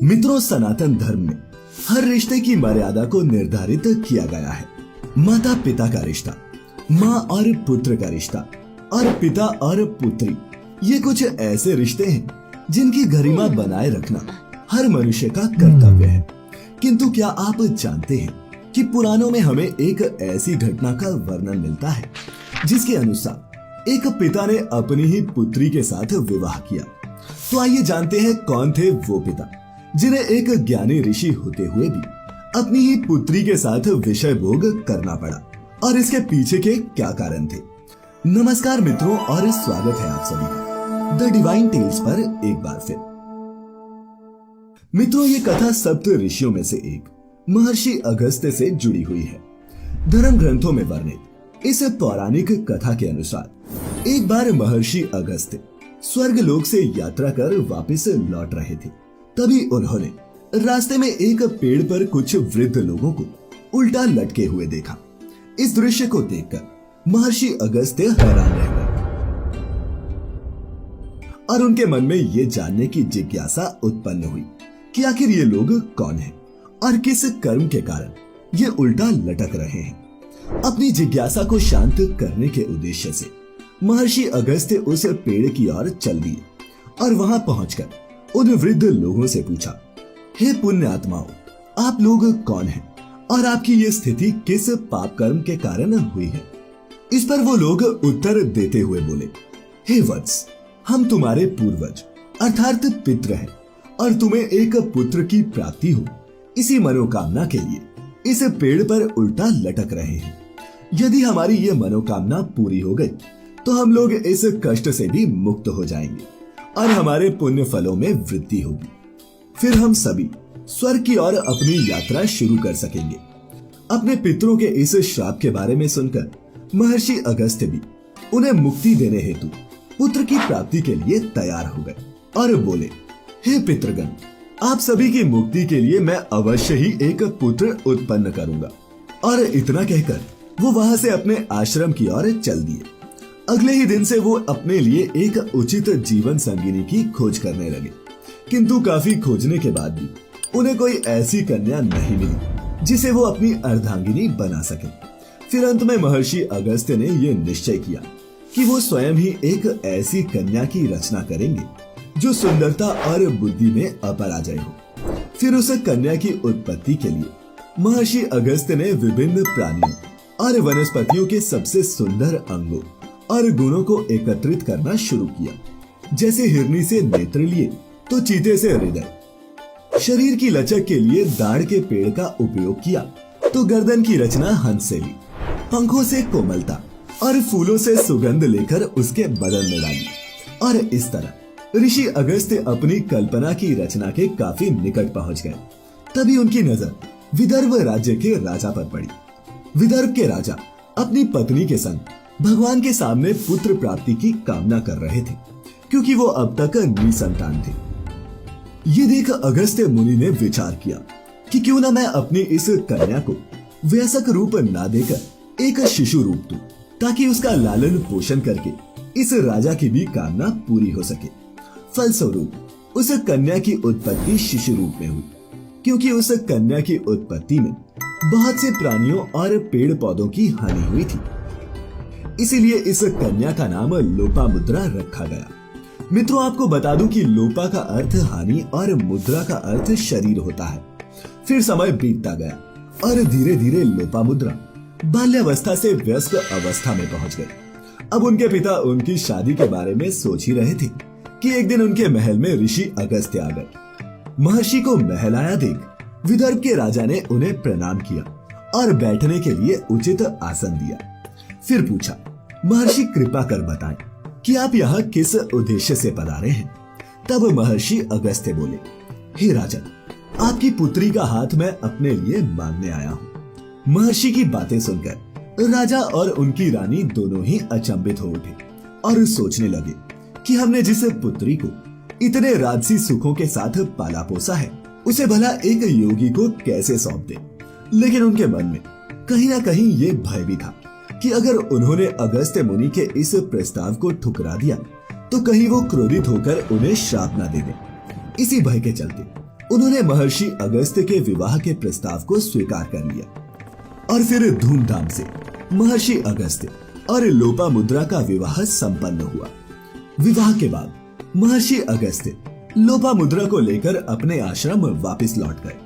मित्रों, सनातन धर्म में हर रिश्ते की मर्यादा को निर्धारित किया गया है। माता पिता का रिश्ता, माँ और पुत्र का रिश्ता, और पिता और पुत्री, ये कुछ ऐसे रिश्ते हैं जिनकी गरिमा बनाए रखना हर मनुष्य का कर्तव्य है। किंतु क्या आप जानते हैं कि पुराणों में हमें एक ऐसी घटना का वर्णन मिलता है जिसके अनुसार एक पिता ने अपनी ही पुत्री के साथ विवाह किया। तो आइए जानते हैं कौन थे वो पिता जिन्हें एक ज्ञानी ऋषि होते हुए भी अपनी ही पुत्री के साथ विषय भोग करना पड़ा, और इसके पीछे के क्या कारण थे। नमस्कार मित्रों, और स्वागत है आप सभी का द डिवाइन टेल्स पर एक बार फिर। मित्रों, ये कथा सप्त ऋषियों में से एक महर्षि अगस्त्य से जुड़ी हुई है। धर्म ग्रंथों में वर्णित इस पौराणिक कथा के अनुसार एक बार महर्षि अगस्त्य स्वर्ग लोक से यात्रा कर वापस लौट रहे थे। तभी उन्होंने रास्ते में एक पेड़ पर कुछ वृद्ध लोगों को उल्टा लटके हुए देखा। इस दृश्य को देखकर महर्षि अगस्त्य हैरान रह गए और उनके मन में ये जानने की जिज्ञासा उत्पन्न हुई कि आखिर ये लोग कौन हैं और किस कर्म के कारण ये उल्टा लटक रहे हैं। अपनी जिज्ञासा को शांत करने के उद्देश्य से महर्षि अगस्त्य उस पेड़ की ओर चल दिए और वहां पहुंचकर उन वृद्ध लोगों से पूछा, हे पुण्य आत्माओं, आप लोग कौन हैं और आपकी ये स्थिति किस पाप कर्म के कारण हुई है। इस पर वो लोग उत्तर देते हुए बोले, हे वत्स, हम तुम्हारे पूर्वज अर्थात पितृ हैं और तुम्हें एक पुत्र की प्राप्ति हो, इसी मनोकामना के लिए इस पेड़ पर उल्टा लटक रहे हैं। यदि हमारी ये मनोकामना पूरी हो गई तो हम लोग इस कष्ट से भी मुक्त हो जाएंगे और हमारे पुण्य फलों में वृद्धि होगी। फिर हम सभी स्वर्ग की ओर अपनी यात्रा शुरू कर सकेंगे। अपने पितरों के इस श्राप के बारे में सुनकर महर्षि अगस्त्य भी उन्हें मुक्ति देने हेतु पुत्र की प्राप्ति के लिए तैयार हो गए और बोले, हे पितृगण, आप सभी की मुक्ति के लिए मैं अवश्य ही एक पुत्र उत्पन्न करूंगा। और इतना कहकर वो वहां से अपने आश्रम की ओर चल दिए। अगले ही दिन से वो अपने लिए एक उचित जीवन संगिनी की खोज करने लगे, किंतु काफी खोजने के बाद भी उन्हें कोई ऐसी कन्या नहीं मिली जिसे वो अपनी अर्धांगिनी बना सके। फिर अंत में महर्षि अगस्त्य ने ये निश्चय किया कि वो स्वयं ही एक ऐसी कन्या की रचना करेंगे जो सुंदरता और बुद्धि में अपराजय हो। फिर उस कन्या की उत्पत्ति के लिए महर्षि अगस्त्य ने विभिन्न प्राणियों और वनस्पतियों के सबसे सुंदर अंगों और गुणों को एकत्रित करना शुरू किया। जैसे हिरनी से नेत्र लिए तो चीते से हृदय, शरीर की लचक के लिए दाढ़ के पेड़ का उपयोग किया तो गर्दन की रचना हंस से ली, पंखों से कोमलता और फूलों से सुगंध लेकर उसके बदन में डाली। और इस तरह ऋषि अगस्त्य अपनी कल्पना की रचना के काफी निकट पहुंच गए। तभी उनकी नजर विदर्भ राज्य के राजा पर पड़ी। विदर्भ के राजा अपनी पत्नी के संग भगवान के सामने पुत्र प्राप्ति की कामना कर रहे थे, क्योंकि वो अब तक निसंतान थे। ये देख अगस्त्य मुनि ने विचार किया कि क्यों ना मैं अपनी इस कन्या को वयस्क रूप ना देकर एक शिशु रूप दूं, ताकि उसका लालन पोषण करके इस राजा की भी कामना पूरी हो सके। फलस्वरूप उस कन्या की उत्पत्ति शिशु रूप में हुई, क्योंकि उस कन्या की उत्पत्ति में बहुत से प्राणियों और पेड़ पौधों की हानि हुई थी। इसीलिए इस कन्या का नाम लोपामुद्रा रखा गया। मित्रों, आपको बता दूं कि लोपा का अर्थ हानि और मुद्रा का अर्थ शरीर होता है। फिर समय बीतता गया और धीरे धीरे लोपामुद्रा बाल्यावस्था से वयस्क अवस्था में पहुंच गए। अब उनके पिता उनकी शादी के बारे में सोच ही रहे थे कि एक दिन उनके महल में ऋषि अगस्त्य आ गए। महर्षि को महल आया देख विदर्भ के राजा ने उन्हें प्रणाम किया और बैठने के लिए उचित आसन दिया। फिर पूछा, महर्षि कृपा कर बताएं कि आप यहाँ किस उद्देश्य से पधारे हैं। तब महर्षि अगस्त्य बोले, हे राजन, आपकी पुत्री का हाथ मैं अपने लिए मांगने आया हूँ। महर्षि की बातें सुनकर राजा और उनकी रानी दोनों ही अचंभित हो उठे और सोचने लगे कि हमने जिस पुत्री को इतने राजसी सुखों के साथ पाला पोसा है, उसे भला एक योगी को कैसे सौंप दे। लेकिन उनके मन में कहीं ना कहीं ये भय भी था कि अगर उन्होंने अगस्त्य मुनि के इस प्रस्ताव को ठुकरा दिया तो कहीं वो क्रोधित होकर उन्हें श्राप ना दे दे। इसी भय के चलते उन्होंने महर्षि अगस्त्य के विवाह के प्रस्ताव को स्वीकार कर लिया और फिर धूमधाम से महर्षि अगस्त्य और लोपामुद्रा का विवाह संपन्न हुआ। विवाह के बाद महर्षि अगस्त्य लोपामुद्रा को लेकर अपने आश्रम वापस लौट गए।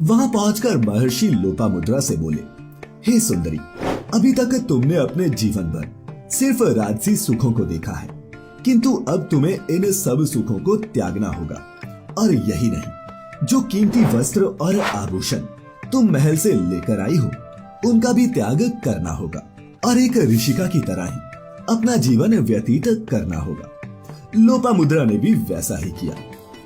वहां पहुंचकर महर्षि लोपामुद्रा से बोले, हे सुंदरी, अभी तक तुमने अपने जीवन भर सिर्फ राजसी सुखों को देखा है, किंतु अब तुम्हें इन सब सुखों को त्यागना होगा। और यही नहीं, जो कीमती वस्त्र और आभूषण तुम महल से लेकर आई हो, उनका भी त्याग करना होगा और एक ऋषिका की तरह ही अपना जीवन व्यतीत करना होगा। लोपामुद्रा ने भी वैसा ही किया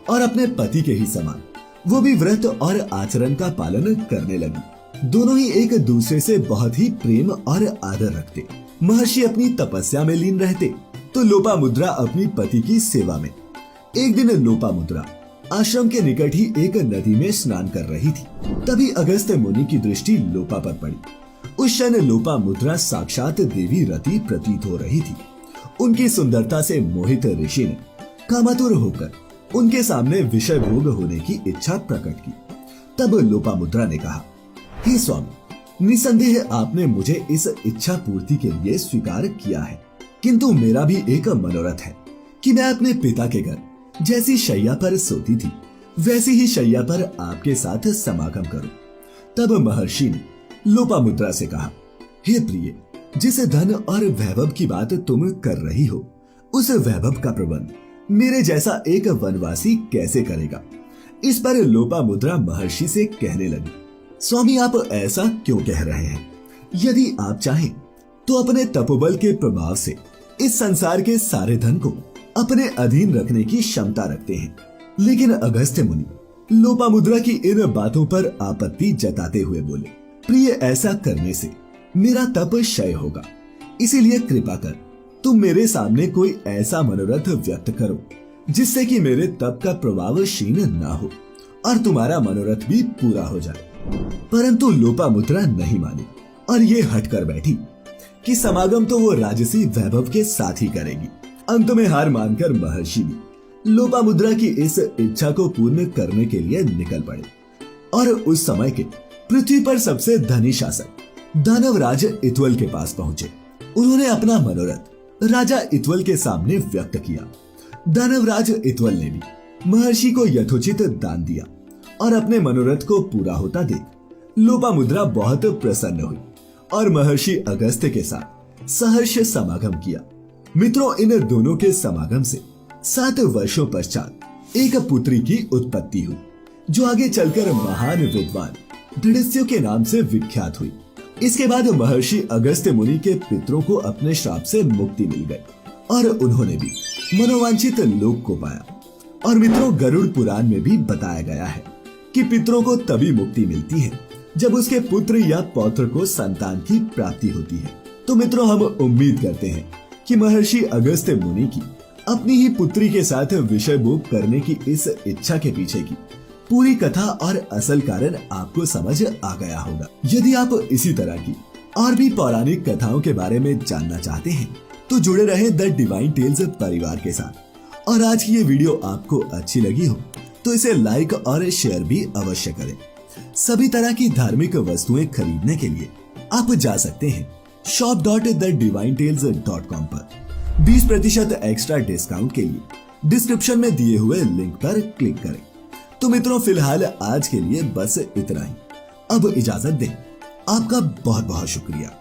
और अपने पति के ही समान वो भी व्रत और आचरण का पालन करने लगी। दोनों ही एक दूसरे से बहुत ही प्रेम और आदर रखते। महर्षि अपनी तपस्या में लीन रहते तो लोपामुद्रा अपनी पति की सेवा में। एक दिन लोपामुद्रा आश्रम के निकट ही एक नदी में स्नान कर रही थी। तभी अगस्त्य मुनि की दृष्टि लोपा पर पड़ी। उस क्षण लोपामुद्रा साक्षात देवी रति प्रतीत हो रही थी। उनकी सुंदरता से मोहित ऋषि ने कामातुर होकर उनके सामने विषय भोग होने की इच्छा प्रकट की। तब लोपामुद्रा ने कहा, हे स्वामी, निसंदेह आपने मुझे इस इच्छा पूर्ति के लिए स्वीकार किया है, किंतु मेरा भी एक मनोरथ है कि मैं अपने पिता के घर जैसी शैया पर सोती थी वैसी ही शैया पर आपके साथ समागम करूं। तब महर्षि ने लोपामुद्रा से कहा, हे प्रिय, जिस धन और वैभव की बात तुम कर रही हो, उस वैभव का प्रबंध मेरे जैसा एक वनवासी कैसे करेगा। इस पर लोपामुद्रा महर्षि से कहने लगी, स्वामी, आप ऐसा क्यों कह रहे हैं? यदि आप चाहें तो अपने तपोबल के प्रभाव से इस संसार के सारे धन को अपने अधीन रखने की क्षमता रखते हैं। लेकिन अगस्त्य मुनि लोपामुद्रा की इन बातों पर आपत्ति जताते हुए बोले, प्रिय, ऐसा करने से मेरा तप क्षय होगा, इसीलिए कृपा कर तुम मेरे सामने कोई ऐसा मनोरथ व्यक्त करो जिससे कि मेरे तप का प्रभाव क्षीण न हो और तुम्हारा मनोरथ भी पूरा हो जाए। परंतु लोपामुद्रा नहीं मानी और ये हटकर बैठी कि समागम तो वो राजसी वैभव के साथ ही करेगी। अंत में हार मानकर महर्षि भी लोपामुद्रा की इस इच्छा को पूर्ण करने के लिए निकल पड़े और उस समय के पृथ्वी पर सबसे धनी शासक दानवराज इत्वल के पास पहुंचे। उन्होंने अपना मनोरथ राजा इत्वल के सामने व्यक्त किया। दानवराज इत्वल ने भी महर्षि को यथोचित दान दिया और अपने मनोरथ को पूरा होता देख लोपामुद्रा बहुत प्रसन्न हुई और महर्षि अगस्त्य के साथ सहर्ष समागम किया। मित्रों, इन दोनों के समागम से 7 वर्षों पश्चात एक पुत्री की उत्पत्ति हुई, जो आगे चलकर महान विद्वान दृढ़स्यु के नाम से विख्यात हुई। इसके बाद महर्षि अगस्त्य मुनि के पितरों को अपने श्राप से मुक्ति मिल गई और उन्होंने भी मनोवांछित लोक को पाया। और मित्रों, गरुड़ पुराण में भी बताया गया है कि पितरों को तभी मुक्ति मिलती है जब उसके पुत्र या पौत्र को संतान की प्राप्ति होती है। तो मित्रों, हम उम्मीद करते हैं कि महर्षि अगस्त्य मुनि की अपनी ही पुत्री के साथ विषय भोग करने की इस इच्छा के पीछे की पूरी कथा और असल कारण आपको समझ आ गया होगा। यदि आप इसी तरह की और भी पौराणिक कथाओं के बारे में जानना चाहते हैं तो जुड़े रहे द डिवाइन टेल्स परिवार के साथ। और आज की ये वीडियो आपको अच्छी लगी हो तो इसे लाइक और शेयर भी अवश्य करें। सभी तरह की धार्मिक वस्तुएं खरीदने के लिए आप जा सकते हैं shop.thedivinetales.com पर। 20% एक्स्ट्रा डिस्काउंट के लिए डिस्क्रिप्शन में दिए हुए लिंक पर क्लिक करें। तो मित्रों, फिलहाल आज के लिए बस इतना ही। अब इजाजत दें। आपका बहुत बहुत शुक्रिया।